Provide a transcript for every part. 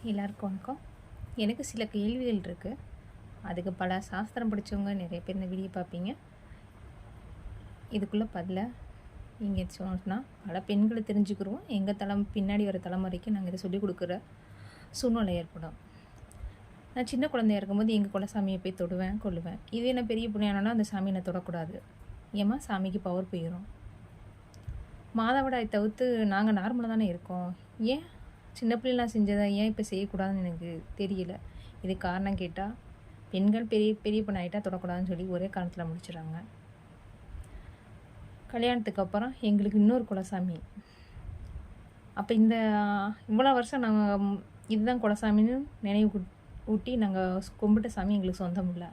எல்லாருக்கும் வணக்கம். எனக்கு சில கேள்விகள் இருக்குது. அதுக்கு பல சாஸ்திரம் படித்தவங்க நிறைய பேர் இந்த வீடியோ பார்ப்பீங்க. இதுக்குள்ளே பதில நீங்கள் சொன்னால் பல பெண்களை தெரிஞ்சுக்கிறோம். எங்கள் பின்னாடி வர தலைமுறைக்கு நாங்கள் இதை சொல்லிக் கொடுக்குற சூழ்நிலை ஏற்படும். நான் சின்ன குழந்தையா இருக்கும்போது எங்கள் குலசாமியை போய் தொடுவேன், கொள்ளுவேன். இதே நான் பெரிய புண்ணியானோன்னா அந்த சாமியை நான் தொடக்கூடாது. ஏமா சாமிக்கு பவர் போயிடும். மாதவிடாய் தவிர்த்து நாங்கள் நார்மலாக தானே இருக்கோம். ஏன் சின்ன பிள்ளைலாம் செஞ்சதை ஏன் இப்போ செய்யக்கூடாதுன்னு எனக்கு தெரியல. இது காரணம் கேட்டால் பெண்கள் பெரிய பெரிய பொண்ணாயிட்டால் தொடக்கூடாதுன்னு சொல்லி ஒரே காரணத்தில் முடிச்சிடறாங்க. கல்யாணத்துக்கு அப்புறம் எங்களுக்கு இன்னொரு குலசாமி. அப்போ இந்த இவ்வளோ வருஷம் நாங்கள் இதுதான் குலசாமின்னு நினைவு ஊட்டி நாங்கள் கும்பிட்ட சாமி எங்களுக்கு சொந்தம் இல்லை.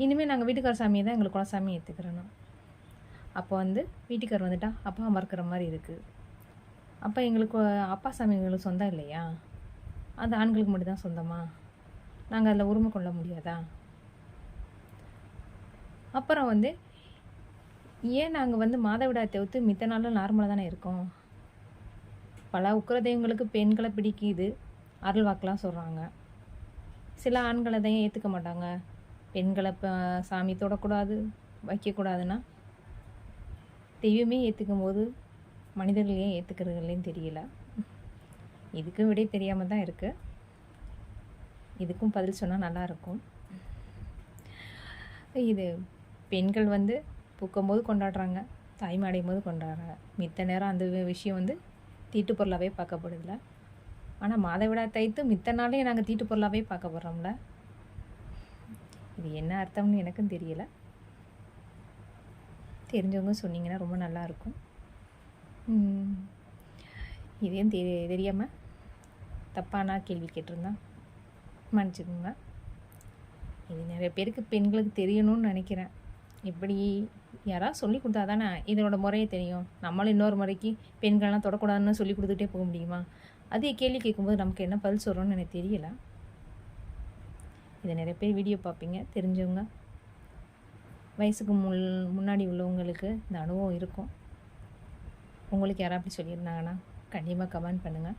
இனிமேல் நாங்கள் வீட்டுக்கார சாமியை தான் எங்களுக்கு குலசாமி ஏற்றுக்கிறோம். அப்போ வீட்டுக்கார் வந்துட்டா அப்பா மறக்கிற மாதிரி இருக்குது. அப்போ எங்களுக்கு அப்பா சாமி எங்களுக்கு சொந்தம் இல்லையா? அது ஆண்களுக்கு மட்டும் தான் சொந்தமா? நாங்கள் அதில் உரிமை கொள்ள முடியாதா? அப்புறம் ஏன் நாங்கள் மாதவிடாய் தவிர்த்து மித்த நாளில் நார்மலாக தானே இருக்கோம். பல உக்கிரதெய்வங்களுக்கு பெண்களை பிடிக்குது, அருள் வாக்கெலாம் சொல்கிறாங்க. சில ஆண்களை தான் ஏற்றுக்க மாட்டாங்க. பெண்களை சாமி தொடக்கூடாது, வைக்கக்கூடாதுன்னா தெய்வமே ஏற்றுக்கும் போது மனிதர்கள் ஏன் ஏற்றுக்கிறதுலேன்னு தெரியல. இதுக்கும் விடை தெரியாமல் தான் இருக்குது. இதுக்கும் பதில் சொன்னால் நல்லாயிருக்கும். இது பெண்கள் பூக்கும்போது கொண்டாடுறாங்க, தாய்மாடையும் போது கொண்டாடுறாங்க. மித்த நேரம் அந்த விஷயம் தீட்டு பொருளாகவே பார்க்கப்படுதில்ல. ஆனால் மாதவிடாய் தைத்து மித்த நாளே நாங்கள் தீட்டு பொருளாகவே பார்க்கப்படுறோம்ல. இது என்ன அர்த்தம்னு எனக்கும் தெரியலை. தெரிஞ்சவங்க சொன்னீங்கன்னா ரொம்ப நல்லாயிருக்கும். இதையும் தெரியாமல் தப்பான கேள்வி கேட்டிருந்தா மன்னிச்சுக்கோங்க. இது நிறைய பேருக்கு பெண்களுக்கு தெரியணும்னு நினைக்கிறேன். இப்படி யாராவது சொல்லி கொடுத்தா தானே இதனோட முறையே தெரியும். நம்மளும் இன்னொரு முறைக்கு பெண்கள்லாம் தொடக்கூடாதுன்னு சொல்லி கொடுத்துட்டே போக முடியுமா? அதே கேள்வி கேட்கும்போது நமக்கு என்ன பதில் சொல்கிறோன்னு எனக்கு தெரியல. இதை நிறைய பேர் வீடியோ பார்ப்பீங்க, தெரிஞ்சவங்க. வயசுக்கு முன்னாடி உள்ளவங்களுக்கு இந்த அனுபவம் இருக்கும். உங்களுக்கு யாராவது அப்படி சொல்லியிருந்தாங்கன்னா கண்டிப்பாக கமெண்ட் பண்ணுங்கள்.